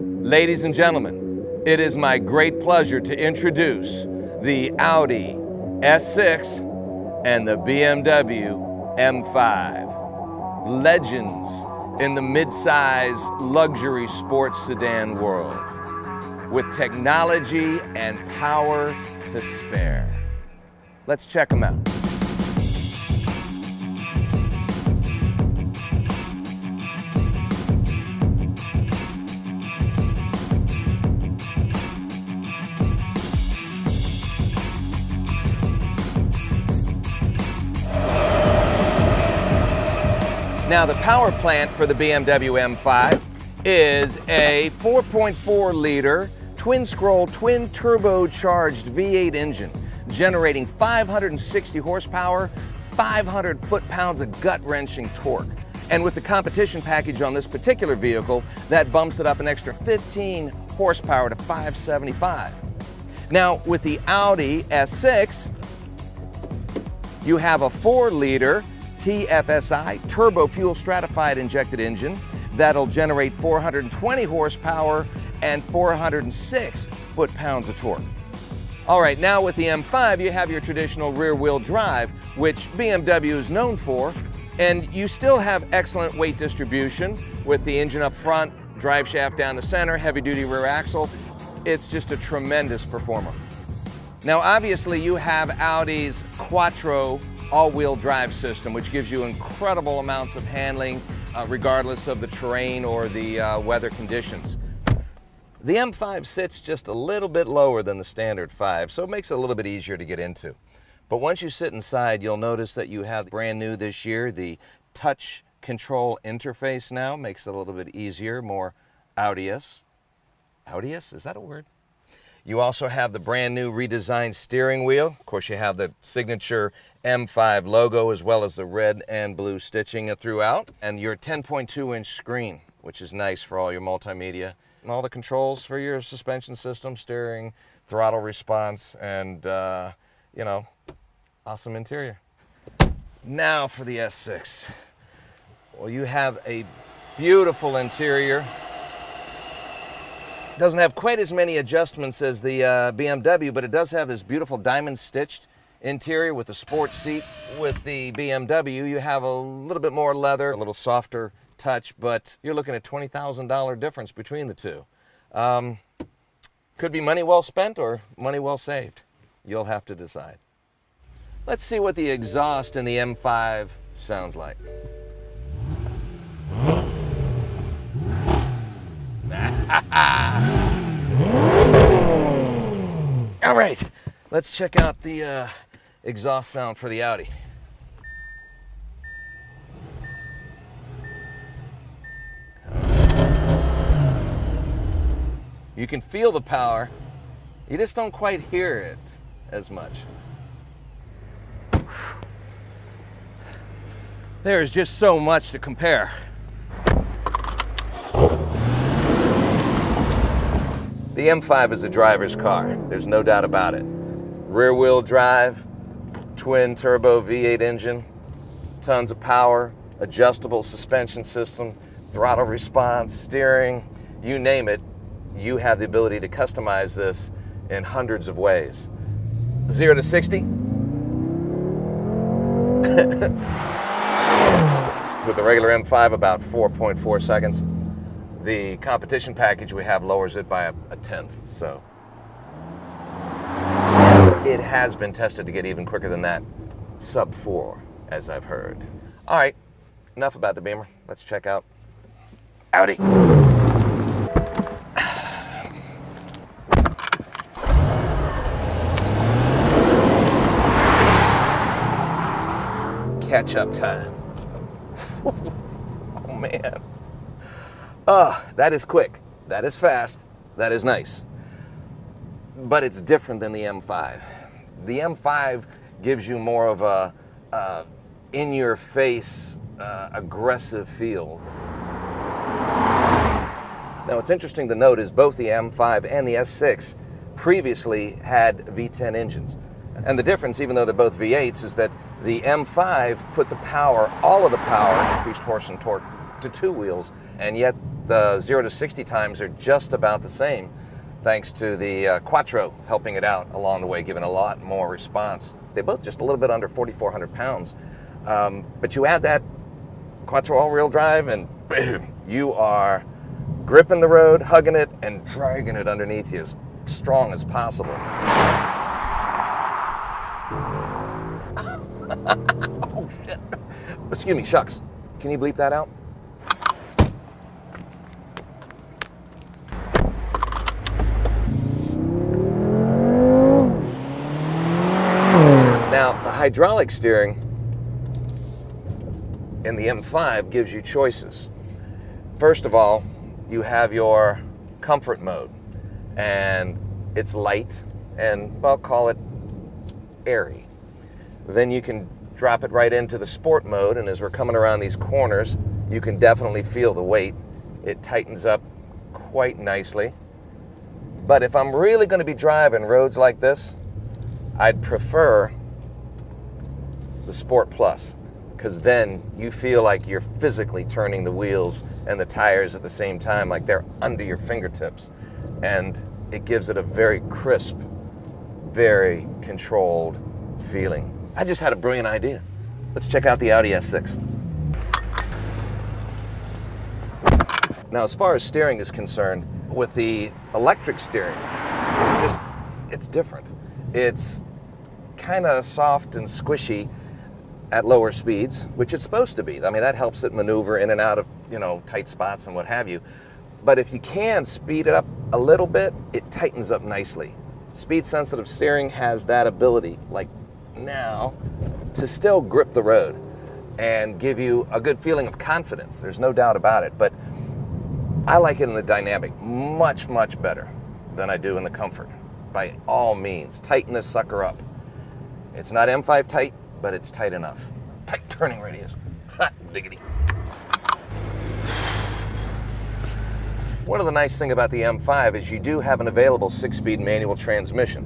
Ladies and gentlemen, it is my great pleasure to introduce the Audi S6 and the BMW M5. Legends in the mid-size luxury sports sedan world, with technology and power to spare. Let's check them out. Now, the power plant for the BMW M5 is a 4.4-liter twin-scroll, twin-turbocharged V8 engine, generating 560 horsepower, 500 foot-pounds of gut-wrenching torque. And with the competition package on this particular vehicle, that bumps it up an extra 15 horsepower to 575. Now, with the Audi S6, you have a 4-liter TFSI turbo fuel stratified injected engine that'll generate 420 horsepower and 406 foot-pounds of torque. All right, now with the M5, you have your traditional rear-wheel drive, which BMW is known for, and you still have excellent weight distribution with the engine up front, drive shaft down the center, heavy-duty rear axle. It's just a tremendous performer. Now, obviously, you have Audi's Quattro all-wheel drive system, which gives you incredible amounts of handling regardless of the terrain or the weather conditions. The M5 sits just a little bit lower than the standard 5, so it makes it a little bit easier to get into. But once you sit inside, you'll notice that you have brand new this year, the touch control interface now. Makes it a little bit easier, more Audi-ous. Audi-ous, is that a word? You also have the brand new redesigned steering wheel. Of course, you have the signature M5 logo as well as the red and blue stitching throughout. And your 10.2-inch screen, which is nice for all your multimedia. And all the controls for your suspension system, steering, throttle response, and, you know, awesome interior. Now for the S6. Well, you have a beautiful interior. Doesn't have quite as many adjustments as the BMW, but it does have this beautiful diamond stitched interior with the sports seat. With the BMW, you have a little bit more leather, a little softer touch, but you're looking at $20,000 difference between the two. Could be money well spent or money well saved. You'll have to decide. Let's see what the exhaust in the M5 sounds like. All right, let's check out the exhaust sound for the Audi. You can feel the power, you just don't quite hear it as much. There is just so much to compare. The M5 is a driver's car, there's no doubt about it. Rear-wheel drive, twin-turbo V8 engine, tons of power, adjustable suspension system, throttle response, steering, you name it, you have the ability to customize this in hundreds of ways. 0 to 60. With the regular M5, about 4.4 seconds. The competition package we have lowers it by a tenth, so. It has been tested to get even quicker than that, sub 4, as I've heard. All right, enough about the Beamer. Let's check out Audi. Catch-up time. Oh, man. That is quick, that is fast, that is nice. But it's different than the M5. The M5 gives you more of a in-your-face, aggressive feel. Now, what's interesting to note is both the M5 and the S6 previously had V10 engines. And the difference, even though they're both V8s, is that the M5 put the power, all of the power, increased horse and torque to 2 wheels, and yet the 0 to 60 times are just about the same, thanks to the Quattro helping it out along the way, giving a lot more response. They both just a little bit under 4,400 pounds. But you add that Quattro all-wheel drive and boom, you are gripping the road, hugging it, and dragging it underneath you as strong as possible. Oh, shit. Excuse me, shucks. Can you bleep that out? Now, the hydraulic steering in the M5 gives you choices. First of all, you have your comfort mode, and it's light and, well, call it airy. Then you can drop it right into the sport mode, and as we're coming around these corners, you can definitely feel the weight. It tightens up quite nicely. But if I'm really going to be driving roads like this, I'd prefer the Sport Plus, because then you feel like you're physically turning the wheels and the tires at the same time, like they're under your fingertips. And it gives it a very crisp, very controlled feeling. I just had a brilliant idea. Let's check out the Audi S6. Now, as far as steering is concerned, with the electric steering, it's different. It's kind of soft and squishy at lower speeds, which it's supposed to be. I mean, that helps it maneuver in and out of, tight spots and what have you. But if you can speed it up a little bit, it tightens up nicely. Speed-sensitive steering has that ability, like now, to still grip the road and give you a good feeling of confidence. There's no doubt about it. But I like it in the dynamic much, much better than I do in the comfort. By all means, tighten this sucker up. It's not M5 tight, but it's tight enough. Tight turning radius. Hot diggity. One of the nice things about the M5 is you do have an available 6-speed manual transmission.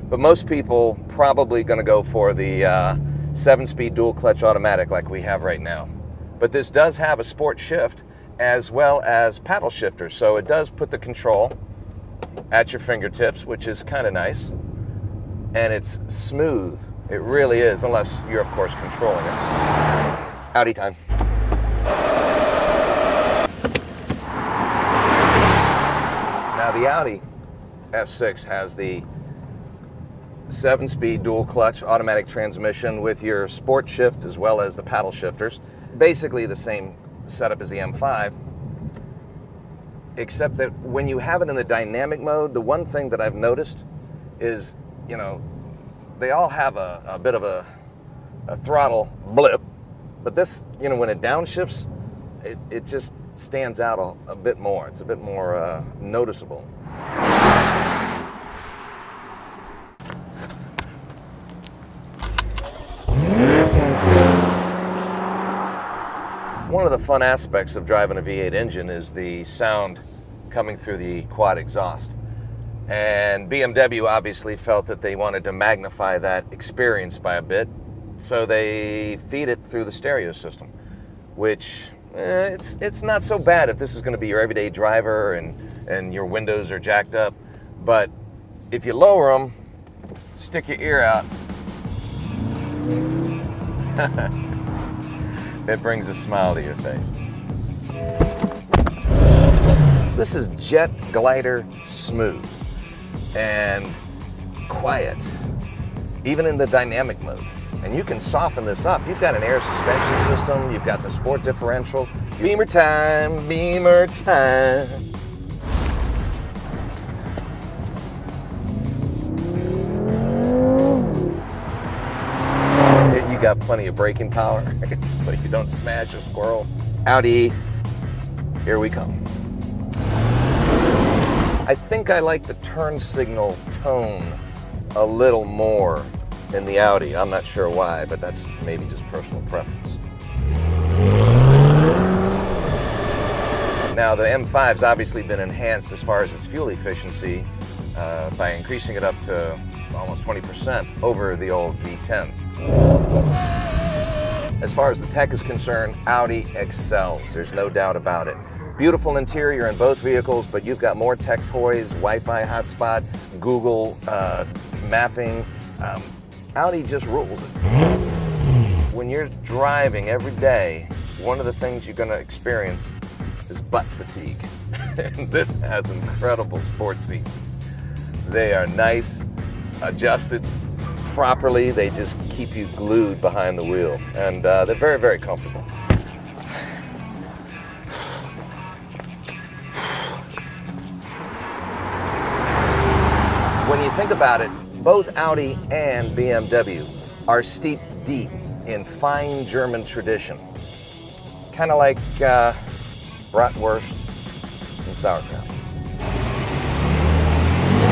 But most people probably going to go for the 7-speed dual clutch automatic like we have right now. But this does have a sport shift as well as paddle shifters, so it does put the control at your fingertips, which is kind of nice. And it's smooth. It really is, unless you're, of course, controlling it. Audi time. Now, the Audi S6 has the 7-speed dual clutch automatic transmission with your sport shift as well as the paddle shifters. Basically the same setup as the M5, except that when you have it in the dynamic mode, the one thing that I've noticed is, they all have a bit of a throttle blip, but this, when it downshifts, it just stands out a bit more. It's a bit more noticeable. One of the fun aspects of driving a V8 engine is the sound coming through the quad exhaust. And BMW obviously felt that they wanted to magnify that experience by a bit, so they feed it through the stereo system, which it's not so bad if this is going to be your everyday driver and your windows are jacked up. But if you lower them, stick your ear out, it brings a smile to your face. This is jet glider smooth and quiet, even in the dynamic mode. And you can soften this up. You've got an air suspension system, you've got the sport differential. Beamer time, beamer time. You got plenty of braking power, so you don't smash a squirrel. Audi, here we come. I think I like the turn signal tone a little more in the Audi. I'm not sure why, but that's maybe just personal preference. Now, the M5's obviously been enhanced as far as its fuel efficiency by increasing it up to almost 20% over the old V10. As far as the tech is concerned, Audi excels. There's no doubt about it. Beautiful interior in both vehicles, but you've got more tech toys, Wi-Fi hotspot, Google mapping. Audi just rules it. When you're driving every day, one of the things you're going to experience is butt fatigue. And this has incredible sports seats. They are nice, adjusted properly. They just keep you glued behind the wheel, and they're very, very comfortable. When you think about it, both Audi and BMW are steeped deep in fine German tradition. Kind of like bratwurst and sauerkraut.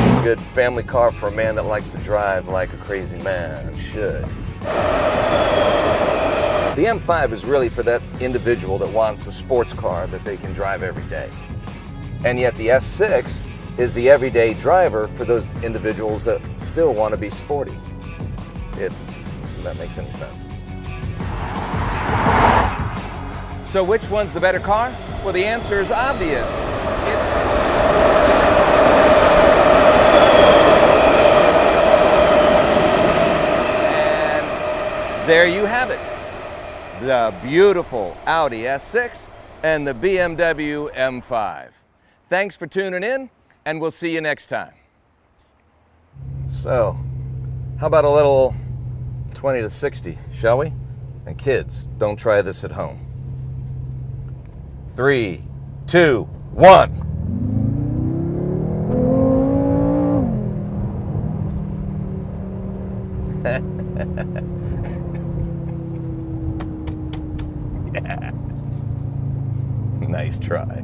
It's a good family car for a man that likes to drive like a crazy man should. The M5 is really for that individual that wants a sports car that they can drive every day. And yet the S6 is the everyday driver for those individuals that still want to be sporty, if that makes any sense. So which one's the better car? Well, the answer is obvious. And there you have it. The beautiful Audi S6 and the BMW M5. Thanks for tuning in, and we'll see you next time. So, how about a little 20 to 60, shall we? And kids, don't try this at home. 3, 2, 1. Yeah. Nice try.